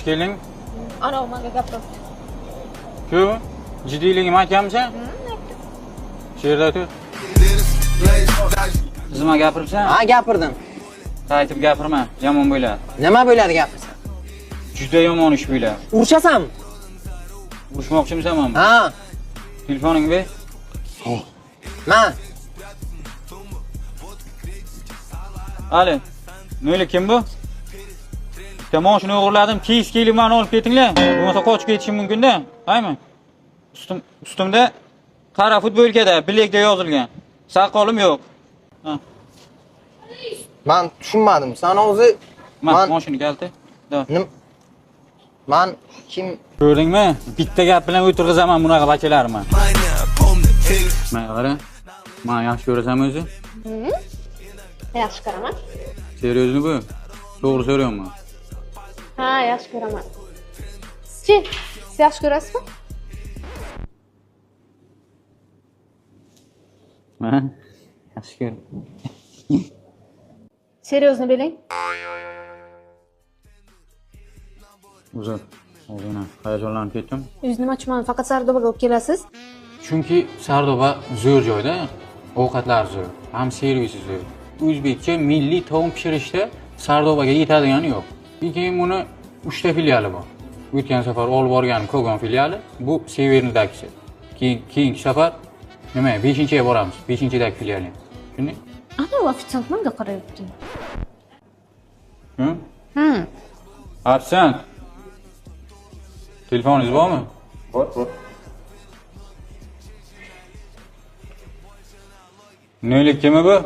Qaysi keling? Ana menga gapirib. Shu jiddiyligim aytganmisan? Shu yerda tur. Nima gapiribsan? Ha, gapirdim. Qaytib gapirma, yomon bo'ladi. Nima bo'ladi gapirsan? Juda yomon ish bo'ladi. Urishasanmi? Urushmoqchimisan men? Ha. Telefoningni ber. Men. Ali, nima kim bu? Tomoshni o'g'irladim, keyin meni olib ketinglar. Bo'lmasa qochib ketishim mumkin-da. Qaymi? Ustimda qara futbolkada bilekda yozilgan. Soqolim yo'q. Ha. Men tushunmadim. Sen o'zi mashina kalti. Men kim? Ko'rdingmi? Bitta gap bilan o'tirg'izaman bunaqa bachalarni. Men qara. Men yaxshi ko'rasanmi o'zi? Yaxshi ko'raman. Seriozmi bu? To'g'ri so'rayapman. Ha, yaxshi ko'raman. Chi, siz yaxshi ko'rasizmi? Men yaxshi ko'raman. Seryozni beling. Uzr. O'zina hayajonlanib ketdim. Yuzni nima uchun faqat Sardobaga olib kelasiz? Chunki Sardoba zo'r joyda, ovqatlar zo'r, ham servisi zo'r. O'zbekcha milliy taom pishirishda Sardobaga yetadigani yo'q. Keyin buni 3 ta filiali bor. O'tgan safar olib borgan Kogon filiali, bu Severnidagisi. Keyingi safar nima, 5-ga boramiz. 5-dagi filiali. Tushunding? Ana ofitsiant menga qarayapti. Ofitsiant. Telefoningiz bormi? Bor. Neylik kimi bu?